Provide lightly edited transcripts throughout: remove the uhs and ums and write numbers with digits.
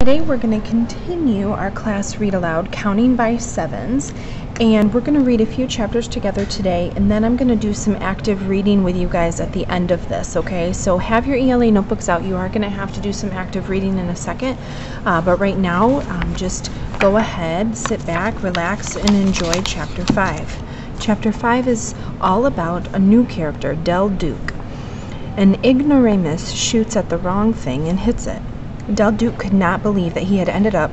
Today we're going to continue our class read aloud, Counting by 7's, and we're going to read a few chapters together today, and then I'm going to do some active reading with you guys at the end of this, okay? So have your ELA notebooks out. You are going to have to do some active reading in a second, but right now just go ahead, sit back, relax, and enjoy Chapter 5. Chapter 5 is all about a new character, Del Duke. An ignoramus shoots at the wrong thing and hits it. Del Duke could not believe that he had ended up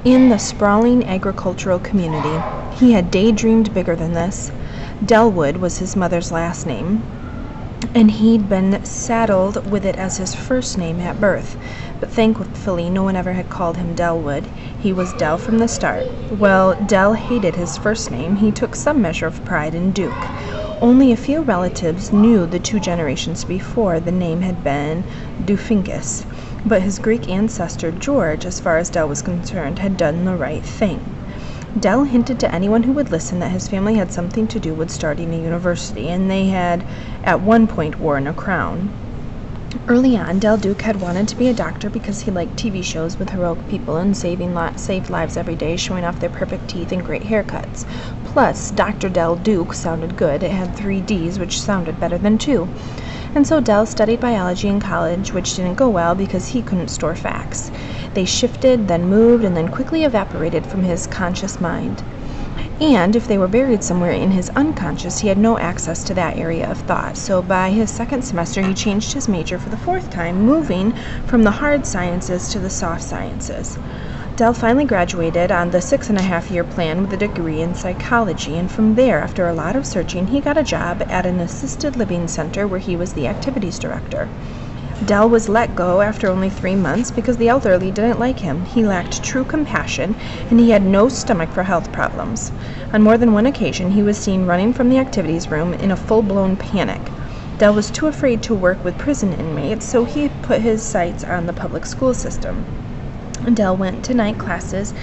in the sprawling agricultural community. He had daydreamed bigger than this. Delwood was his mother's last name, and he'd been saddled with it as his first name at birth. But thankfully, no one ever had called him Delwood. He was Del from the start. Well, Del hated his first name. He took some measure of pride in Duke. Only a few relatives knew the 2 generations before the name had been Dufinkus. But his Greek ancestor, George, as far as Del was concerned, had done the right thing. Del hinted to anyone who would listen that his family had something to do with starting a university, and they had at one point worn a crown. Early on, Del Duke had wanted to be a doctor because he liked TV shows with heroic people and saved lives every day, showing off their perfect teeth and great haircuts. Plus, Dr. Del Duke sounded good. It had 3 Ds, which sounded better than 2. And so Del studied biology in college, which didn't go well because he couldn't store facts. They shifted, then moved, and then quickly evaporated from his conscious mind. And if they were buried somewhere in his unconscious, he had no access to that area of thought. So by his 2nd semester, he changed his major for the 4th time, moving from the hard sciences to the soft sciences. Del finally graduated on the 6.5-year plan with a degree in psychology, and from there, after a lot of searching, he got a job at an assisted living center where he was the activities director. Del was let go after only 3 months because the elderly didn't like him. He lacked true compassion, and he had no stomach for health problems. On more than one occasion, he was seen running from the activities room in a full-blown panic. Del was too afraid to work with prison inmates, so he put his sights on the public school system. Del went to night classes,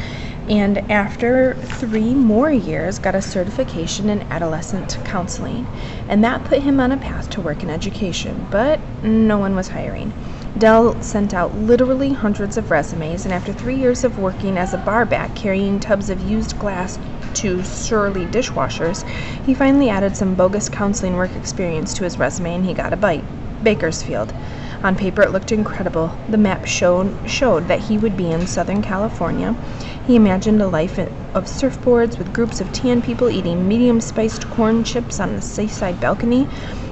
and after 3 more years got a certification in adolescent counseling, and that put him on a path to work in education, but no one was hiring. Del sent out literally hundreds of resumes, and after 3 years of working as a barback carrying tubs of used glass to surly dishwashers, he finally added some bogus counseling work experience to his resume, and he got a bite. Bakersfield. On paper, it looked incredible. The map showed that he would be in Southern California. He imagined a life of surfboards with groups of tan people eating medium-spiced corn chips on the seaside balcony,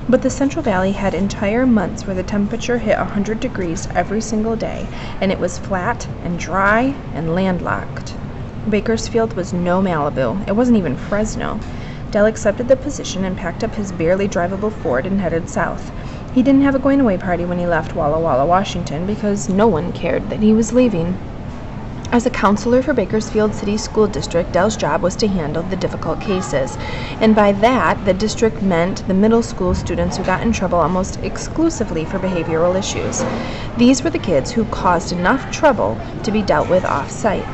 but the Central Valley had entire months where the temperature hit 100 degrees every single day, and it was flat and dry and landlocked. Bakersfield was no Malibu. It wasn't even Fresno. Del accepted the position and packed up his barely drivable Ford and headed south. He didn't have a going-away party when he left Walla Walla, Washington, because no one cared that he was leaving. As a counselor for Bakersfield City School District, Del's job was to handle the difficult cases, and by that, the district meant the middle school students who got in trouble almost exclusively for behavioral issues. These were the kids who caused enough trouble to be dealt with off-site.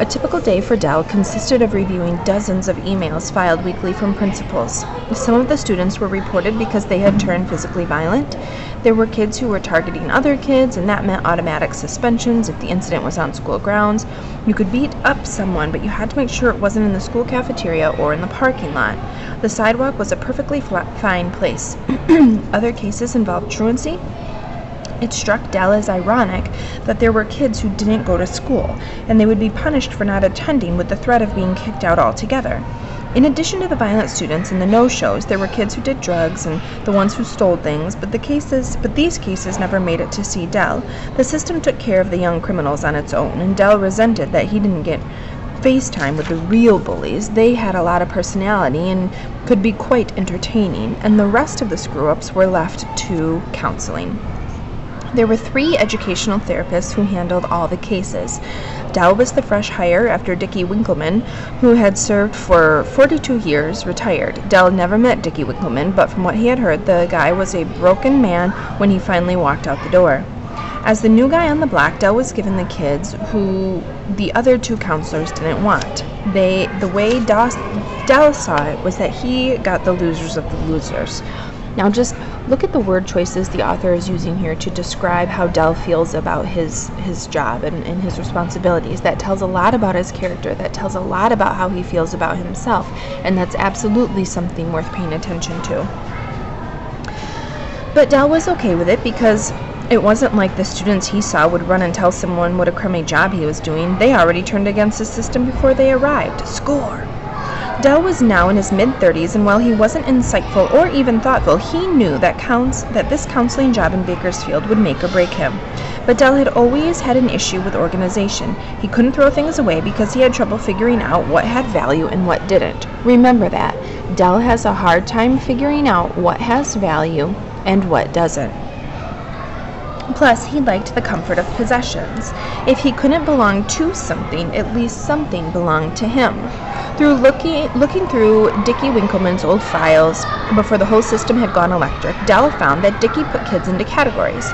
A typical day for Del consisted of reviewing dozens of emails filed weekly from principals. Some of the students were reported because they had turned physically violent. There were kids who were targeting other kids, and that meant automatic suspensions if the incident was on school grounds. You could beat up someone, but you had to make sure it wasn't in the school cafeteria or in the parking lot. The sidewalk was a perfectly fine place. Other cases involved truancy. It struck Del as ironic that there were kids who didn't go to school, and they would be punished for not attending with the threat of being kicked out altogether. In addition to the violent students and the no-shows, there were kids who did drugs and the ones who stole things, but these cases never made it to see Del. The system took care of the young criminals on its own, and Del resented that he didn't get FaceTime with the real bullies. They had a lot of personality and could be quite entertaining, and the rest of the screw-ups were left to counseling. There were 3 educational therapists who handled all the cases. Del was the fresh hire after Dickie Winkleman, who had served for 42 years, retired. Del never met Dickie Winkleman, but from what he had heard, the guy was a broken man when he finally walked out the door. As the new guy on the block, Del was given the kids who the other 2 counselors didn't want. The way Del saw it was that he got the losers of the losers. Now just Look at the word choices the author is using here to describe how Dell feels about his job and his responsibilities. That tells a lot about his character. That tells a lot about how he feels about himself. And that's absolutely something worth paying attention to. But Dell was okay with it because it wasn't like the students he saw would run and tell someone what a crummy job he was doing. They already turned against the system before they arrived. Score! Dell was now in his mid-30s, and while he wasn't insightful or even thoughtful, he knew that this counseling job in Bakersfield would make or break him. But Dell had always had an issue with organization. He couldn't throw things away because he had trouble figuring out what had value and what didn't. Remember that. Dell has a hard time figuring out what has value and what doesn't. Plus, he liked the comfort of possessions. If he couldn't belong to something, at least something belonged to him. Through looking through Dickie Winkleman's old files before the whole system had gone electric, Dell found that Dickie put kids into categories.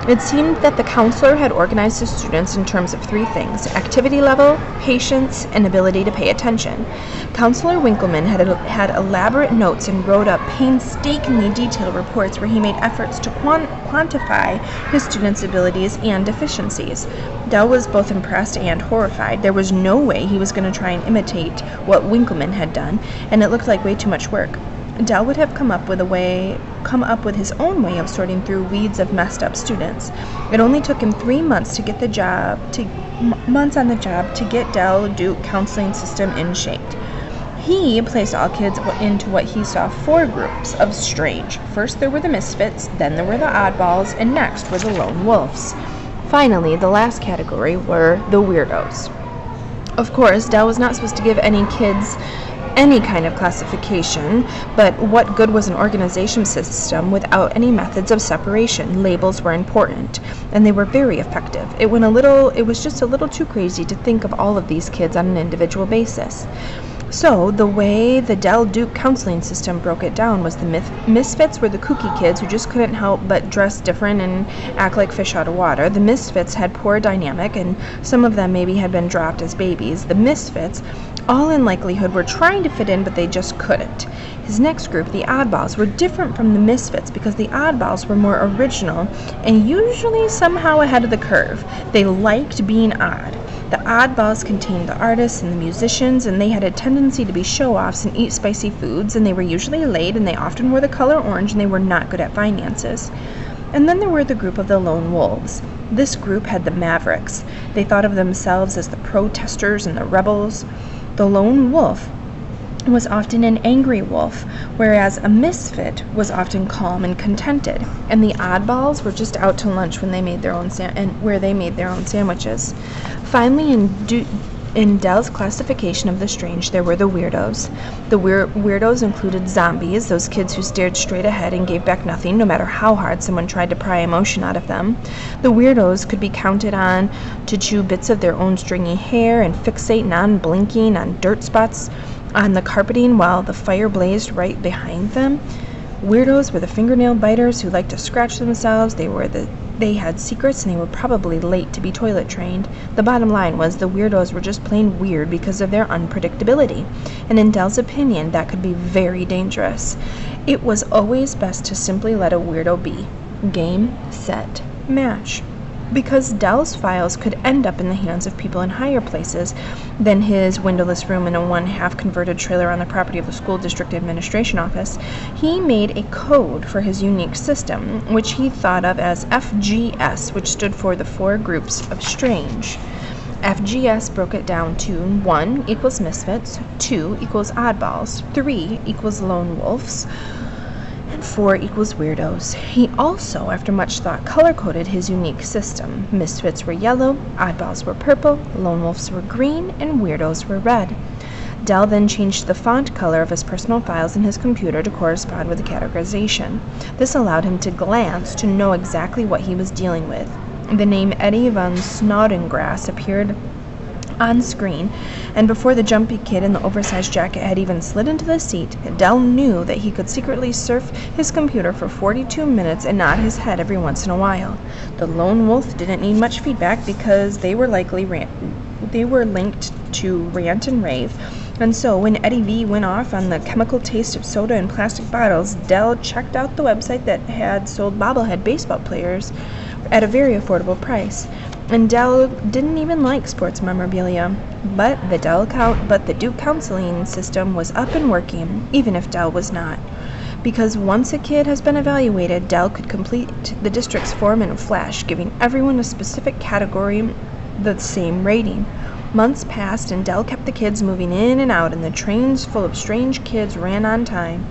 It seemed that the counselor had organized the students in terms of 3 things: activity level, patience, and ability to pay attention. Counselor Winkleman had elaborate notes and wrote up painstakingly detailed reports where he made efforts to quantify his students' abilities and deficiencies. Dell was both impressed and horrified. There was no way he was going to try and imitate what Winkleman had done, and it looked like way too much work. Dell would have come up with his own way of sorting through weeds of messed up students. It only took him 3 months on the job to get Dell Duke counseling system in shape. He placed all kids into what he saw 4 groups of strange. First there were the misfits, then there were the oddballs, and next were the lone wolves. Finally, the last category were the weirdos. Of course, Dell was not supposed to give any kids any kind of classification, but what good was an organization system without any methods of separation? Labels were important, and they were very effective. It was just a little too crazy to think of all of these kids on an individual basis. So, the way the Dell Duke counseling system broke it down was the misfits were the kooky kids who just couldn't help but dress different and act like fish out of water. The misfits had poor dynamic, and some of them maybe had been dropped as babies. The misfits, all in likelihood, were trying to fit in, but they just couldn't. His next group, the oddballs, were different from the misfits because the oddballs were more original and usually somehow ahead of the curve. They liked being odd. The oddballs contained the artists and the musicians, and they had a tendency to be show-offs and eat spicy foods, and they were usually late, and they often wore the color orange, and they were not good at finances. And then there were the group of the lone wolves. This group had the mavericks. They thought of themselves as the protesters and the rebels. The lone wolf was often an angry wolf, whereas a misfit was often calm and contented. And the oddballs were just out to lunch when they made their own sandwiches. Finally, in Dell's classification of the strange, there were the weirdos. The weirdos included zombies, those kids who stared straight ahead and gave back nothing, no matter how hard someone tried to pry emotion out of them. The weirdos could be counted on to chew bits of their own stringy hair and fixate non-blinking on dirt spots on the carpeting while the fire blazed right behind them. Weirdos were the fingernail biters who liked to scratch themselves. They had secrets, and they were probably late to be toilet trained. The bottom line was the weirdos were just plain weird because of their unpredictability. And in Dell's opinion, that could be very dangerous. It was always best to simply let a weirdo be. Game, set, match. Because Dell's files could end up in the hands of people in higher places than his windowless room in a one-half converted trailer on the property of the school district administration office, he made a code for his unique system, which he thought of as FGS, which stood for the 4 groups of strange. FGS broke it down to 1 equals misfits, 2 equals oddballs, 3 equals lone wolves, and 4 equals weirdos. He also, after much thought, color-coded his unique system. Misfits were yellow, oddballs were purple, lone wolves were green, and weirdos were red. Dell then changed the font color of his personal files in his computer to correspond with the categorization. This allowed him to glance to know exactly what he was dealing with. The name Eddie von Snodgrass appeared on screen, and before the jumpy kid in the oversized jacket had even slid into the seat, Dell knew that he could secretly surf his computer for 42 minutes and nod his head every once in a while. The lone wolf didn't need much feedback because they were linked to rant and rave, And so when Eddie V went off on the chemical taste of soda in plastic bottles, Dell checked out the website that had sold bobblehead baseball players at a very affordable price. And Dell didn't even like sports memorabilia, but the Duke counseling system was up and working, even if Dell was not. Because once a kid has been evaluated, Dell could complete the district's form in a flash, giving everyone a specific category the same rating. Months passed, and Dell kept the kids moving in and out, and the trains full of strange kids ran on time.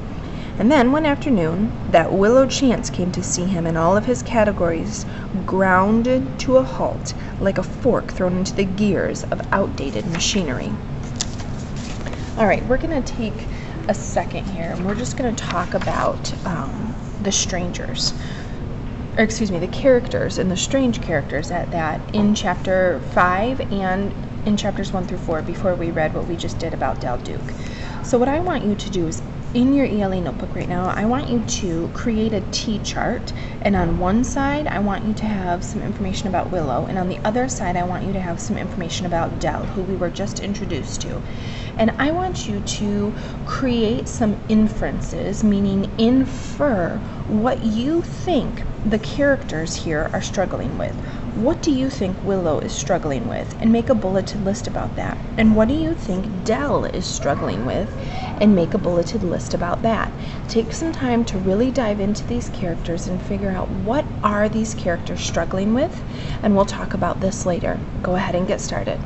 And then one afternoon, that Willow Chance came to see him, and all of his categories grounded to a halt, like a fork thrown into the gears of outdated machinery. All right, we're going to take a second here, and we're just going to talk about the characters and the strange characters at that in chapter 5 and in chapters 1 through 4 before we read what we just did about Del Duke. So what I want you to do is, in your ELA notebook right now, I want you to create a T-chart, and on one side I want you to have some information about Willow, and on the other side I want you to have some information about Del, who we were just introduced to. And I want you to create some inferences, meaning infer what you think the characters here are struggling with. What do you think Willow is struggling with? And make a bulleted list about that. And what do you think Del is struggling with? And make a bulleted list about that. Take some time to really dive into these characters and figure out what are these characters struggling with, and we'll talk about this later. Go ahead and get started.